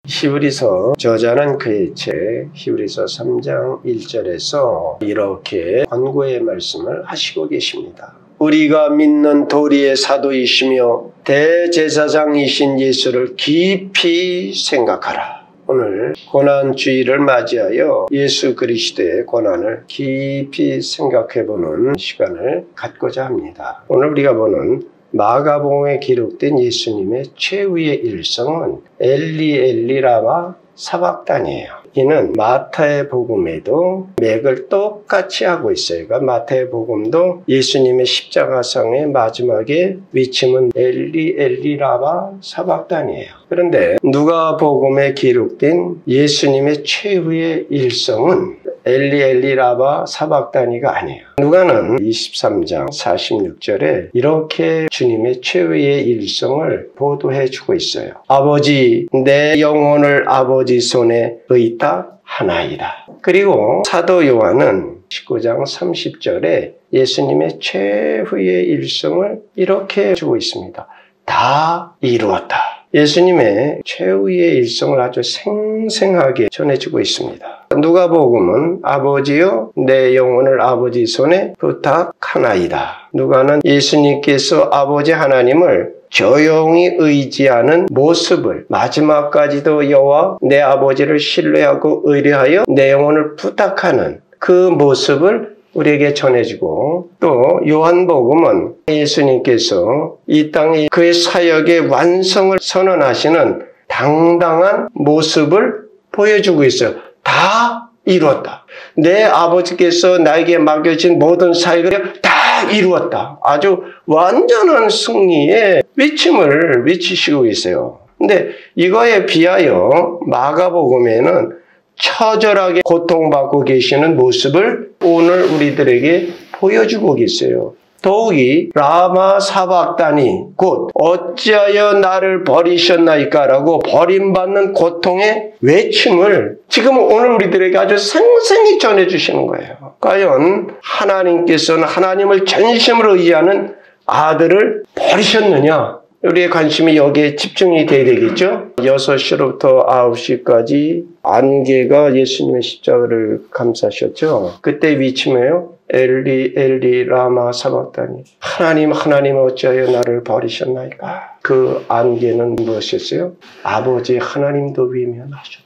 히브리서 저자는 그의 책 히브리서 3장 1절에서 이렇게 권고의 말씀을 하시고 계십니다. 우리가 믿는 도리의 사도이시며 대제사장이신 예수를 깊이 생각하라. 오늘 고난주의를 맞이하여 예수 그리스도의 고난을 깊이 생각해보는 시간을 갖고자 합니다. 오늘 우리가 보는 마가복음에 기록된 예수님의 최후의 일성은 엘리 엘리 라마 사박단이에요. 이는 마태의 복음에도 맥을 똑같이 하고 있어요. 그러니까 마태의 복음도 예수님의 십자가상의 마지막에 외침은 엘리 엘리 라마 사박단이에요. 그런데 누가복음에 기록된 예수님의 최후의 일성은 엘리 엘리 라마 사박다니가 아니에요. 누가는 23장 46절에 이렇게 주님의 최후의 일성을 보도해 주고 있어요. 아버지, 내 영혼을 아버지 손에 의탁하나이다. 그리고 사도 요한은 19장 30절에 예수님의 최후의 일성을 이렇게 주고 있습니다. 다 이루었다. 예수님의 최후의 일성을 아주 생생하게 전해주고 있습니다. 누가복음은 아버지여 내 영혼을 아버지 손에 부탁하나이다. 누가는 예수님께서 아버지 하나님을 조용히 의지하는 모습을 마지막까지도 여호와 내 아버지를 신뢰하고 의뢰하여 내 영혼을 부탁하는 그 모습을 우리에게 전해주고, 또 요한복음은 예수님께서 이 땅에 그의 사역의 완성을 선언하시는 당당한 모습을 보여주고 있어요. 다 이루었다. 내 아버지께서 나에게 맡겨진 모든 사역을 다 이루었다. 아주 완전한 승리의 외침을 외치시고 계세요. 근데 이거에 비하여 마가복음에는 처절하게 고통받고 계시는 모습을 오늘 우리들에게 보여주고 계세요. 더욱이 라마 사박다니 곧 어찌하여 나를 버리셨나이까 라고 버림받는 고통의 외침을 지금 오늘 우리들에게 아주 생생히 전해주시는 거예요. 과연 하나님께서는 하나님을 전심으로 의지하는 아들을 버리셨느냐? 우리의 관심이 여기에 집중이 돼야 되겠죠? 6시로부터 9시까지 안개가 예수님의 십자가를 감싸셨죠? 그때 위침해요. 엘리 엘리 라마 사박다니. 하나님 하나님 어찌하여 나를 버리셨나이까? 그 안개는 무엇이었어요? 아버지 하나님도 외면하셨다.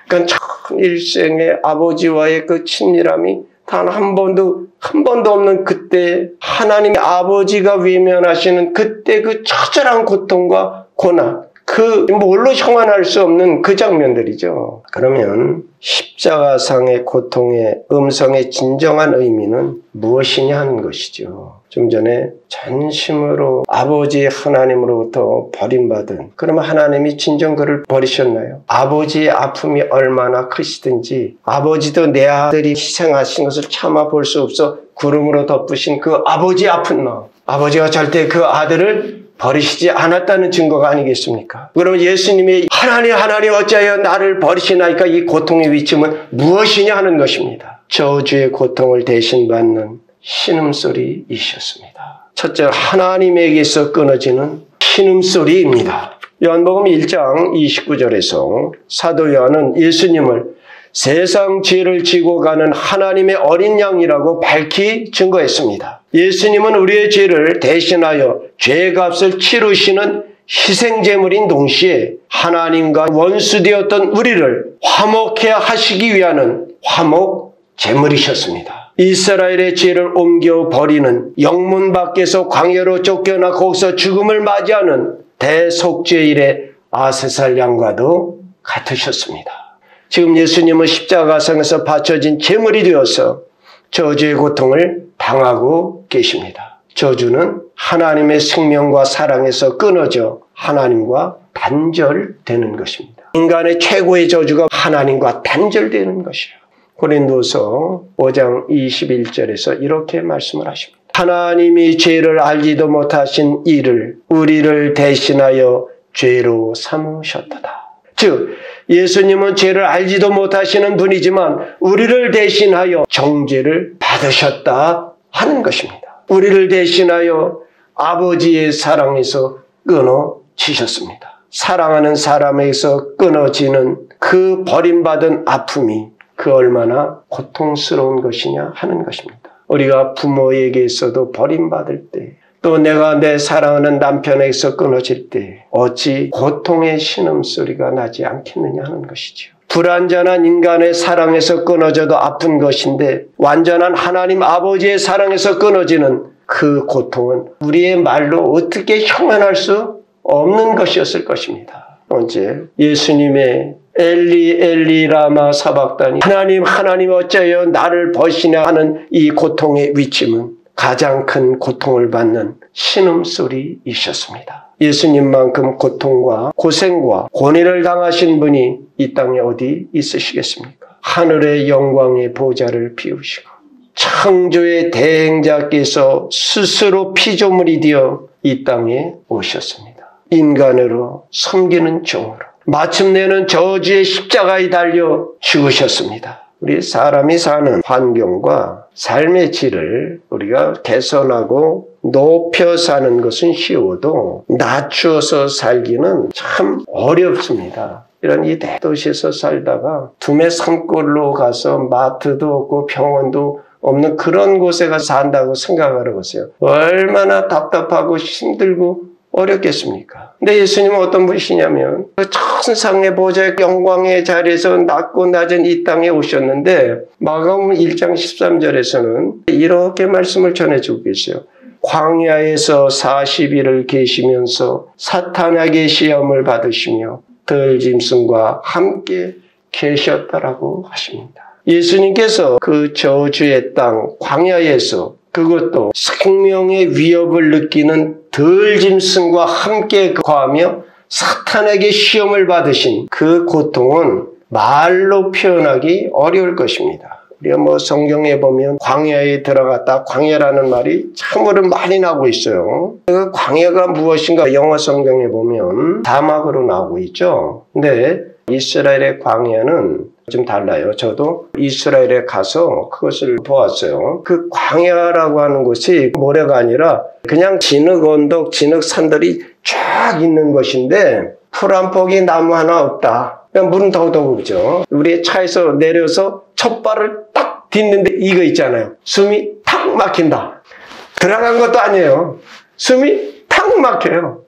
그러니까 참 일생의 아버지와의 그 친밀함이 단 한 번도 없는 그때 하나님의 아버지가 외면하시는 그때 그 처절한 고통과 고난, 그 뭘로 형언할 수 없는 그 장면들이죠. 그러면 십자가상의 고통의 음성의 진정한 의미는 무엇이냐 하는 것이죠. 좀 전에 전심으로 아버지 하나님으로부터 버림받은, 그러면 하나님이 진정 그를 버리셨나요? 아버지의 아픔이 얼마나 크시든지 아버지도 내 아들이 희생하신 것을 참아 볼 수 없어 구름으로 덮으신 그 아버지의 아픈 마음, 아버지가 절대 그 아들을 버리시지 않았다는 증거가 아니겠습니까? 그러면 예수님이 하나님 어찌하여 나를 버리시나이까? 이 고통의 위침은 무엇이냐 하는 것입니다. 저주의 고통을 대신 받는 신음소리이셨습니다. 첫째, 하나님에게서 끊어지는 신음소리입니다. 요한복음 1장 29절에서 사도 요한은 예수님을 세상 죄를 지고 가는 하나님의 어린 양이라고 밝히 증거했습니다. 예수님은 우리의 죄를 대신하여 죄값을 치르시는 희생제물인 동시에 하나님과 원수되었던 우리를 화목해 하시기 위한 화목제물이셨습니다. 이스라엘의 죄를 옮겨 버리는 영문 밖에서 광야로 쫓겨나 거기서 죽음을 맞이하는 대속죄일의 아세살 양과도 같으셨습니다. 지금 예수님은 십자가상에서 바쳐진 제물이 되어서 저주의 고통을 당하고 계십니다. 저주는 하나님의 생명과 사랑에서 끊어져 하나님과 단절되는 것입니다. 인간의 최고의 저주가 하나님과 단절되는 것이에요. 고린도서 5장 21절에서 이렇게 말씀을 하십니다. 하나님이 죄를 알지도 못하신 이를 우리를 대신하여 죄로 삼으셨도다. 즉 예수님은 죄를 알지도 못하시는 분이지만 우리를 대신하여 정죄를 받으셨다 하는 것입니다. 우리를 대신하여 아버지의 사랑에서 끊어지셨습니다. 사랑하는 사람에게서 끊어지는 그 버림받은 아픔이 그 얼마나 고통스러운 것이냐 하는 것입니다. 우리가 부모에게서도 버림받을 때, 또 내가 내 사랑하는 남편에게서 끊어질 때 어찌 고통의 신음소리가 나지 않겠느냐 하는 것이죠. 불완전한 인간의 사랑에서 끊어져도 아픈 것인데 완전한 하나님 아버지의 사랑에서 끊어지는 그 고통은 우리의 말로 어떻게 형언할 수 없는 것이었을 것입니다. 언제 예수님의 엘리 엘리 라마 사박다니 하나님 하나님 어찌하여 나를 버리시냐 하는 이 고통의 위침은 가장 큰 고통을 받는 신음소리이셨습니다. 예수님만큼 고통과 고생과 고뇌를 당하신 분이 이 땅에 어디 있으시겠습니까? 하늘의 영광의 보좌를 비우시고 창조의 대행자께서 스스로 피조물이 되어 이 땅에 오셨습니다. 인간으로 섬기는 종으로 마침내는 저주의 십자가에 달려 죽으셨습니다. 우리 사람이 사는 환경과 삶의 질을 우리가 개선하고 높여 사는 것은 쉬워도 낮추어서 살기는 참 어렵습니다. 이런 이 대도시에서 살다가 두메 산골로 가서 마트도 없고 병원도 없는 그런 곳에 가서 산다고 생각을 해보세요. 얼마나 답답하고 힘들고 어렵겠습니까? 근데 예수님은 어떤 분이시냐면 그 천상의 보좌의 영광의 자리에서 낮고 낮은 이 땅에 오셨는데 마가복음 1장 13절에서는 이렇게 말씀을 전해주고 계세요. 광야에서 40일을 계시면서 사탄에게 시험을 받으시며 들짐승과 함께 계셨다라고 하십니다. 예수님께서 그 저주의 땅 광야에서 그것도 생명의 위협을 느끼는 들짐승과 함께 거하며 사탄에게 시험을 받으신 그 고통은 말로 표현하기 어려울 것입니다. 우리가 성경에 보면 광야에 들어갔다 광야라는 말이 참으로 많이 나오고 있어요. 그 광야가 무엇인가 영어 성경에 보면 사막으로 나오고 있죠. 근데 이스라엘의 광야는 좀 달라요. 저도 이스라엘에 가서 그것을 보았어요. 그 광야라고 하는 곳이 모래가 아니라 그냥 진흙 언덕, 진흙 산들이 쫙 있는 것인데 풀 한 폭이 나무 하나 없다. 그냥 물은 더더욱죠. 우리 차에서 내려서 첫 발을 딱 딛는데 이거 있잖아요. 숨이 탁 막힌다. 들어간 것도 아니에요. 숨이 탁 막혀요.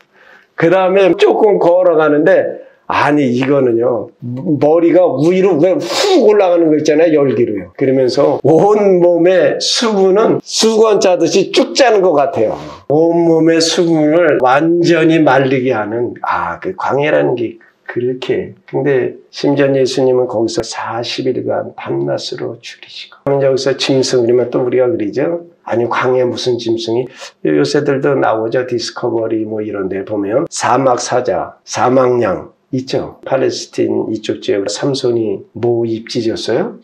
그 다음에 조금 걸어가는데 아니 이거는요 머리가 위로 왜 훅 올라가는 거 있잖아요. 열기로요. 그러면서 온몸에 수분은 수건 짜듯이 쭉 짜는 것 같아요. 온몸의 수분을 완전히 말리게 하는 그 광야라는 게 그렇게. 근데 심지어 예수님은 거기서 40일간 밤낮으로 줄이시고 여기서 짐승 그러면 또 우리가 그러죠. 아니 광야에 무슨 짐승이 요새들도 나오죠. 디스커버리 이런 데 보면 사막 사자, 사막양 있죠. 팔레스틴 이쪽 지역으로 삼손이 뭐 입지졌어요?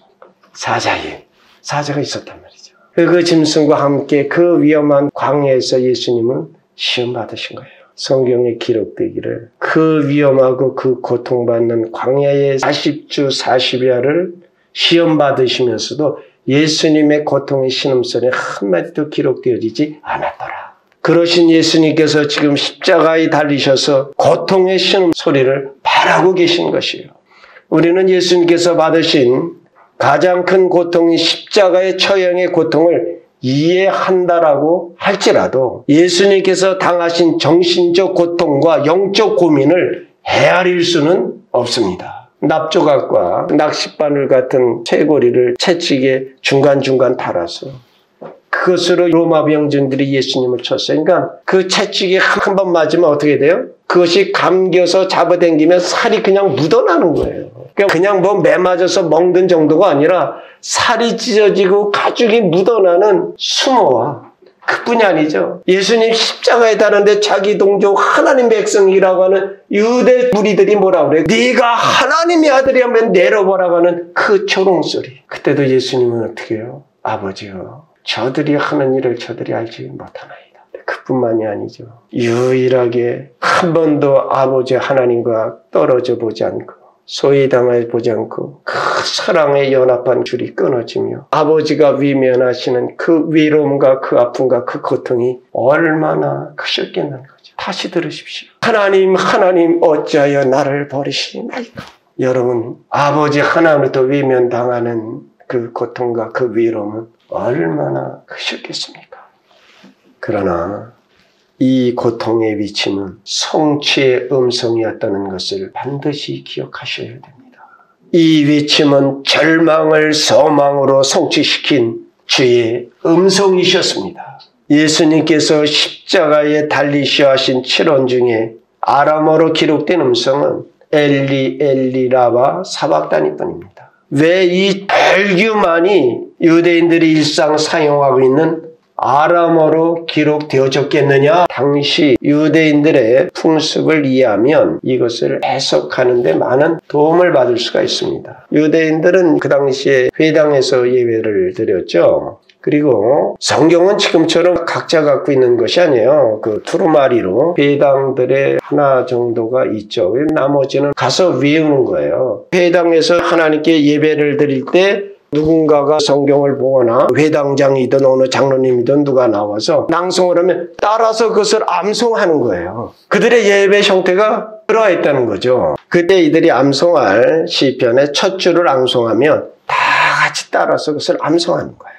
사자가 있었단 말이죠. 그 짐승과 함께 그 위험한 광야에서 예수님은 시험 받으신 거예요. 성경에 기록되기를 그 위험하고 그 고통받는 광야의 40주 40야를 시험 받으시면서도 예수님의 고통의 신음소리 한마디도 기록되어지지 않았더라. 그러신 예수님께서 지금 십자가에 달리셔서 고통의 신음소리를 말하고 계신 것이에요. 우리는 예수님께서 받으신 가장 큰 고통인 십자가의 처형의 고통을 이해한다라고 할지라도 예수님께서 당하신 정신적 고통과 영적 고민을 헤아릴 수는 없습니다. 납조각과 낚싯바늘 같은 쇠고리를 채찍에 중간중간 달아서 그것으로 로마 병정들이 예수님을 쳤어요. 그러니까 그 채찍이 한 번 맞으면 어떻게 돼요? 그것이 감겨서 잡아당기면 살이 그냥 묻어나는 거예요. 그냥 매 맞아서 먹는 정도가 아니라 살이 찢어지고 가죽이 묻어나는 수모와 그뿐이 아니죠. 예수님 십자가에 달았는데 자기 동족 하나님 백성이라고 하는 유대 무리들이 뭐라고 그래요? 네가 하나님의 아들이라면 내려보라고 하는 그 조롱소리. 그때도 예수님은 어떻게 해요? 아버지요. 저들이 하는 일을 저들이 알지 못하나이다. 그뿐만이 아니죠. 유일하게 한 번도 아버지 하나님과 떨어져 보지 않고 소위 당해 보지 않고 그 사랑의 연합한 줄이 끊어지며 아버지가 위면하시는 그 위로움과 그 아픔과 그 고통이 얼마나 크셨겠는 거죠. 다시 들으십시오. 하나님 어찌하여 나를 버리시나이까. 여러분, 아버지 하나님으로부터 외면당하는 그 고통과 그 위로는 얼마나 크셨겠습니까? 그러나 이 고통의 위치는 성취의 음성이었다는 것을 반드시 기억하셔야 됩니다. 이 위침은 절망을 소망으로 성취시킨 주의 음성이셨습니다. 예수님께서 십자가에 달리셔 하신 7원 중에 아람어로 기록된 음성은 엘리 엘리 라바 사박다니 뿐입니다. 왜 이 절규만이 유대인들이 일상 사용하고 있는 아람어로 기록되어졌겠느냐? 당시 유대인들의 풍습을 이해하면 이것을 해석하는 데 많은 도움을 받을 수가 있습니다. 유대인들은 그 당시에 회당에서 예배를 드렸죠. 그리고 성경은 지금처럼 각자 갖고 있는 것이 아니에요. 그 두루마리로 회당들의 하나 정도가 있죠. 나머지는 가서 외우는 거예요. 회당에서 하나님께 예배를 드릴 때 누군가가 성경을 보거나 회당장이든 어느 장로님이든 누가 나와서 낭송을 하면 따라서 그것을 암송하는 거예요. 그들의 예배 형태가 들어있다는 거죠. 그때 이들이 암송할 시편의 첫 줄을 암송하면 다 같이 따라서 그것을 암송하는 거예요.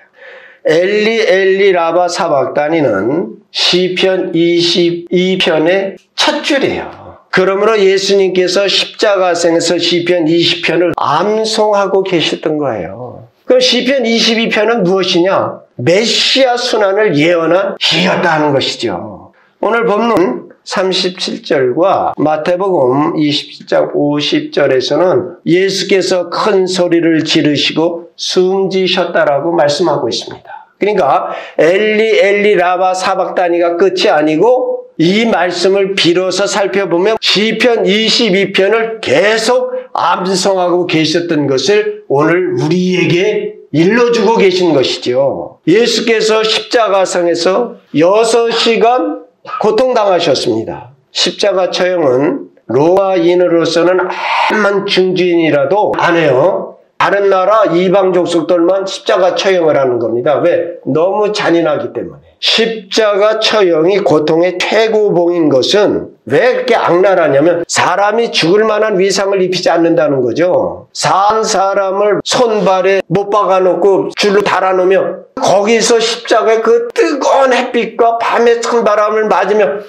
엘리 엘리 라바 사박다니는 시편 22편의 첫 줄이에요. 그러므로 예수님께서 십자가생에서 시편 20편을 암송하고 계셨던 거예요. 그럼 시편 22편은 무엇이냐? 메시아 순환을 예언한 시였다는 것이죠. 오늘 본문 37절과 마태복음 27장 50절에서는 예수께서 큰 소리를 지르시고 숨지셨다라고 말씀하고 있습니다. 그러니까 엘리 엘리 라바 사박다니가 끝이 아니고 이 말씀을 빌어서 살펴보면 시편 22편을 계속 암송하고 계셨던 것을 오늘 우리에게 일러주고 계신 것이죠. 예수께서 십자가상에서 6시간 고통당하셨습니다. 십자가 처형은 로마인으로서는 암만 중진이라도 안 해요. 다른 나라 이방 족속들만 십자가 처형을 하는 겁니다. 왜? 너무 잔인하기 때문에. 십자가 처형이 고통의 최고봉인 것은 왜 그렇게 악랄하냐면 사람이 죽을 만한 위상을 입히지 않는다는 거죠. 산 사람을 손발에 못 박아놓고 줄로 달아놓으면 거기서 십자가의 그 뜨거운 햇빛과 밤의 찬바람을 맞으면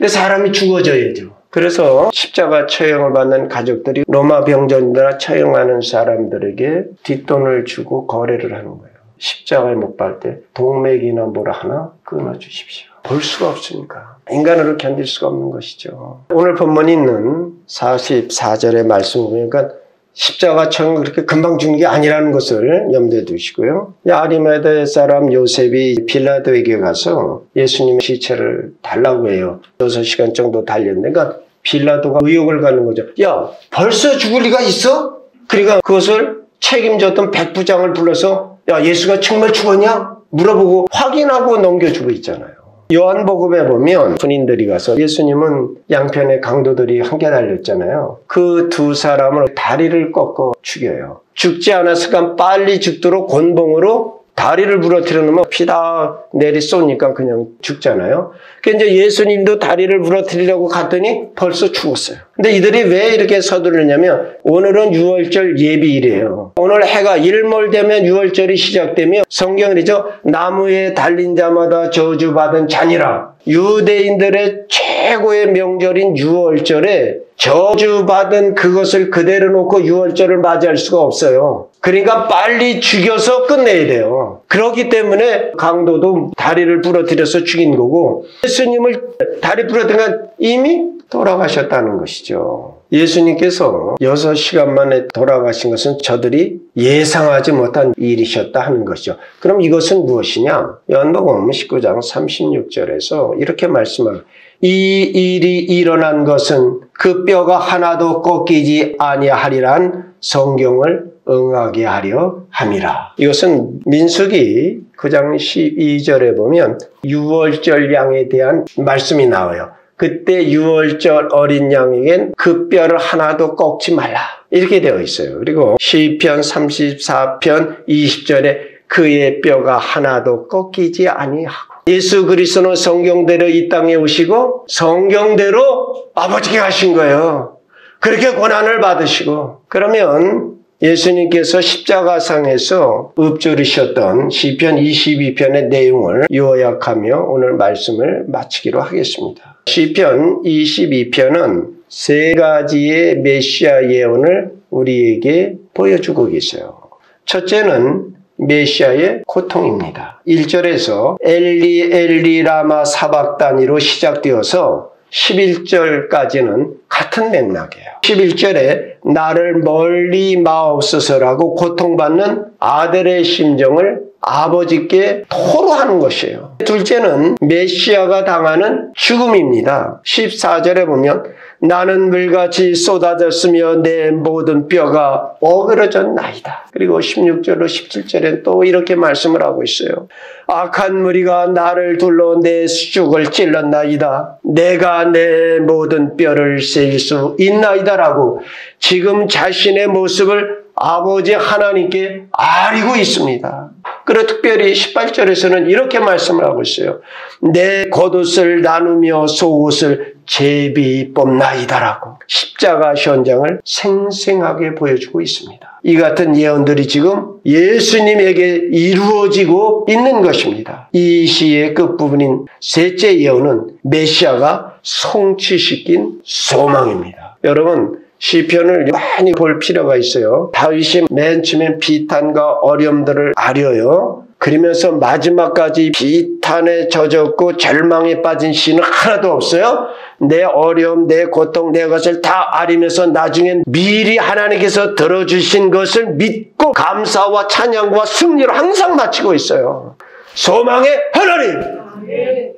사람이 죽어져야죠. 그래서 십자가 처형을 받는 가족들이 로마 병정이나 처형하는 사람들에게 뒷돈을 주고 거래를 하는 거예요. 십자가에 못 박 때 동맥이나 뭐라 하나 끊어주십시오. 볼 수가 없으니까. 인간으로 견딜 수가 없는 것이죠. 오늘 본문에 있는 44절의 말씀을 보니까 십자가 처형은 그렇게 금방 죽는 게 아니라는 것을 염두에 두시고요. 아리마대 사람 요셉이 빌라도에게 가서 예수님의 시체를 달라고 해요. 6시간 정도 달렸는데 그러니까 빌라도가 의혹을 갖는 거죠. 야, 벌써 죽을 리가 있어? 그러니까 그것을 책임졌던 백부장을 불러서 야, 예수가 정말 죽었냐? 물어보고 확인하고 넘겨주고 있잖아요. 요한복음에 보면 군인들이 가서 예수님은 양편의 강도들이 함께 달렸잖아요. 그 두 사람을 다리를 꺾어 죽여요. 죽지 않았으니까 빨리 죽도록 곤봉으로 다리를 부러뜨려 놓으면 피 다 내리 쏘니까 그냥 죽잖아요. 그러니까 이제 예수님도 다리를 부러뜨리려고 갔더니 벌써 죽었어요. 근데 이들이 왜 이렇게 서두르냐면 오늘은 유월절 예비일이에요. 오늘 해가 일몰되면 유월절이 시작되며 성경이죠. 나무에 달린 자마다 저주받은 자니라. 유대인들의 최고의 명절인 유월절에 저주받은 그것을 그대로 놓고 유월절을 맞이할 수가 없어요. 그러니까 빨리 죽여서 끝내야 돼요. 그렇기 때문에 강도도 다리를 부러뜨려서 죽인 거고 예수님을 다리 부러뜨리면 이미 돌아가셨다는 것이죠. 예수님께서 6시간 만에 돌아가신 것은 저들이 예상하지 못한 일이셨다 하는 것이죠. 그럼 이것은 무엇이냐? 요한복음 19장 36절에서 이렇게 말씀합니다. 이 일이 일어난 것은 그 뼈가 하나도 꺾이지 아니하리란 성경을 응하게 하려 함이라. 이것은 민수기 9장 12절에 보면 유월절 양에 대한 말씀이 나와요. 그때 유월절 어린 양에겐 그 뼈를 하나도 꺾지 말라. 이렇게 되어 있어요. 그리고 시편 34편 20절에 그의 뼈가 하나도 꺾이지 아니하고 예수 그리스도는 성경대로 이 땅에 오시고 성경대로 아버지께 가신 거예요. 그렇게 고난을 받으시고, 그러면 예수님께서 십자가상에서 읊조리셨던 시편 22편의 내용을 요약하며 오늘 말씀을 마치기로 하겠습니다. 시편 22편은 세 가지의 메시아 예언을 우리에게 보여주고 계세요. 첫째는 메시아의 고통입니다. 1절에서 엘리 엘리 라마 사박다니로 시작되어서 11절까지는 같은 맥락이에요. 11절에 나를 멀리 마옵소서라고 고통받는 아들의 심정을 아버지께 토로하는 것이에요. 둘째는 메시아가 당하는 죽음입니다. 14절에 보면 나는 물같이 쏟아졌으며 내 모든 뼈가 어그러졌나이다. 그리고 16절로 17절에 또 이렇게 말씀을 하고 있어요. 악한 무리가 나를 둘러 내 수족을 찔렀나이다. 내가 내 모든 뼈를 셀 수 있나이다라고 지금 자신의 모습을 아버지 하나님께 아리고 있습니다. 그리고 특별히 18절에서는 이렇게 말씀을 하고 있어요. 내 겉옷을 나누며 속옷을 제비 뽑나이다라고 십자가 현장을 생생하게 보여주고 있습니다. 이 같은 예언들이 지금 예수님에게 이루어지고 있는 것입니다. 이 시의 끝부분인 셋째 예언은 메시아가 성취시킨 소망입니다. 여러분, 시편을 많이 볼 필요가 있어요. 다윗이 맨 처음엔 비탄과 어려움들을 아려요. 그러면서 마지막까지 비탄에 젖었고 절망에 빠진 시는 하나도 없어요. 내 어려움, 내 고통, 내 것을 다 아리면서 나중엔 미리 하나님께서 들어주신 것을 믿고 감사와 찬양과 승리로 항상 마치고 있어요. 소망의 하나님!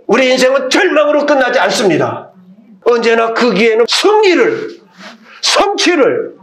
우리 인생은 절망으로 끝나지 않습니다. 언제나 그 기회는 승리를, 성취를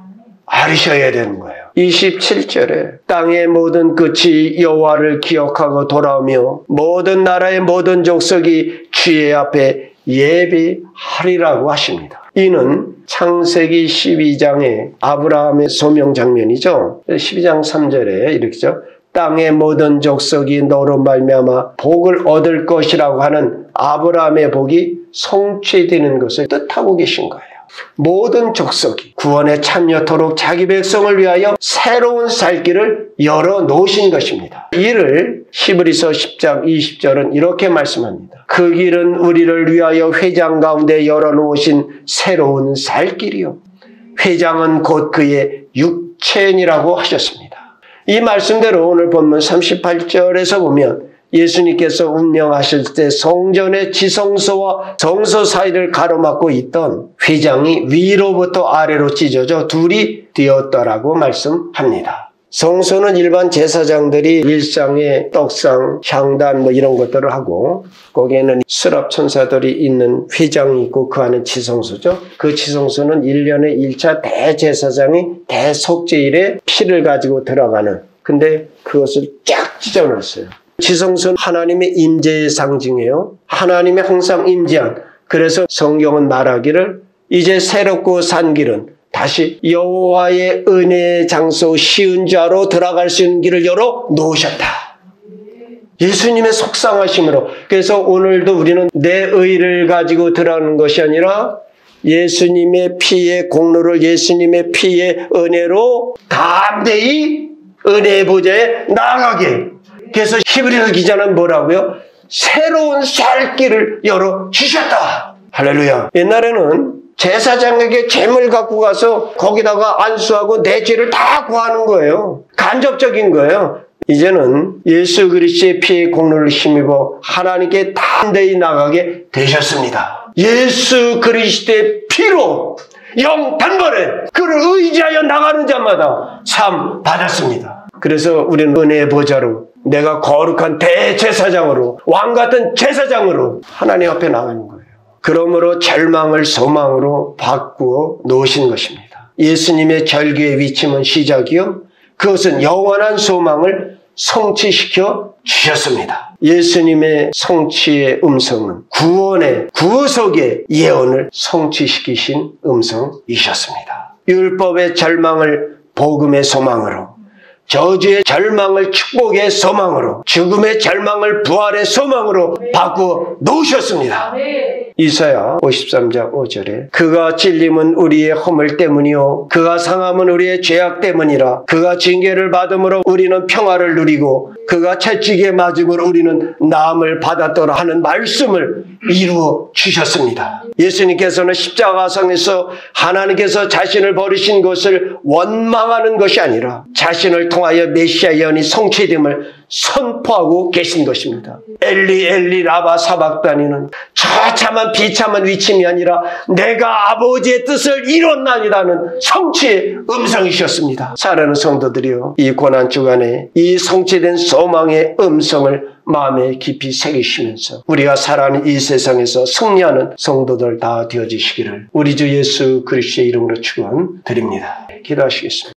아리셔야 되는 거예요. 27절에 땅의 모든 끝이 여호와를 기억하고 돌아오며 모든 나라의 모든 족속이 주의 앞에 예비하리라고 하십니다. 이는 창세기 12장의 아브라함의 소명 장면이죠. 12장 3절에 이렇게죠. 땅의 모든 족속이 너로 말미암아 복을 얻을 것이라고 하는 아브라함의 복이 성취되는 것을 뜻하고 계신 거예요. 모든 족속이 구원에 참여토록 자기 백성을 위하여 새로운 살 길을 열어놓으신 것입니다. 이를 히브리서 10장 20절은 이렇게 말씀합니다. 그 길은 우리를 위하여 회장 가운데 열어놓으신 새로운 살 길이요. 회장은 곧 그의 육체니라고 하셨습니다. 이 말씀대로 오늘 본문 38절에서 보면 예수님께서 운명하실 때 성전의 지성소와 성소 사이를 가로막고 있던 회장이 위로부터 아래로 찢어져 둘이 되었다라고 말씀합니다. 성소는 일반 제사장들이 일상의 떡상, 향단 이런 것들을 하고 거기에는 수랍 천사들이 있는 회장이 있고 그 안에 지성소죠. 그 지성소는 1년에 1차 대제사장이 대속죄일에 피를 가지고 들어가는, 근데 그것을 쫙 찢어놨어요. 지성소는 하나님의 임재의 상징이에요. 하나님이 항상 임재한, 그래서 성경은 말하기를 이제 새롭고 산 길은 다시 여호와의 은혜의 장소 시은자로 들어갈 수 있는 길을 열어 놓으셨다. 예수님의 속상하심으로. 그래서 오늘도 우리는 내 의를 가지고 들어가는 것이 아니라 예수님의 피의 공로를 예수님의 피의 은혜로 담대히 은혜의 보좌에 나아가게. 그래서 히브리서 기자는 뭐라고요? 새로운 살 길을 열어주셨다. 할렐루야. 옛날에는 제사장에게 재물 갖고 가서 거기다가 안수하고 내 죄를 다 구하는 거예요. 간접적인 거예요. 이제는 예수 그리스도의 피의 공로를 힘입어 하나님께 담대히 나가게 되셨습니다. 예수 그리스도의 피로 영 단번에 그를 의지하여 나가는 자마다 참 받았습니다. 그래서 우리는 은혜의 보좌로, 내가 거룩한 대제사장으로, 왕같은 제사장으로 하나님 앞에 나가는 거예요. 그러므로 절망을 소망으로 바꾸어 놓으신 것입니다. 예수님의 절규의 위침은 시작이요, 그것은 영원한 소망을 성취시켜 주셨습니다. 예수님의 성취의 음성은 구원의, 구속의 예언을 성취시키신 음성이셨습니다. 율법의 절망을 복음의 소망으로, 저주의 절망을 축복의 소망으로, 죽음의 절망을 부활의 소망으로 바꾸어 놓으셨습니다. 이사야 53장 5절에 그가 찔림은 우리의 허물 때문이요 그가 상함은 우리의 죄악 때문이라. 그가 징계를 받음으로 우리는 평화를 누리고 그가 채찍에 맞음으로 우리는 나음을 받았더라 하는 말씀을 이루어 주셨습니다. 예수님께서는 십자가상에서 하나님께서 자신을 버리신 것을 원망하는 것이 아니라 자신을 통하여 메시아 예언이 성취됨을 선포하고 계신 것입니다. 엘리 엘리 라바 사박다니는 처참한 비참한 위침이 아니라 내가 아버지의 뜻을 이뤘나이다는 성취의 음성이셨습니다. 사랑하는 성도들이요, 이 고난주간에 이 성취된 소망의 음성을 마음에 깊이 새기시면서 우리가 살아가는 이 세상에서 승리하는 성도들 다 되어지시기를 우리 주 예수 그리스도의 이름으로 축원드립니다. 기도하시겠습니다.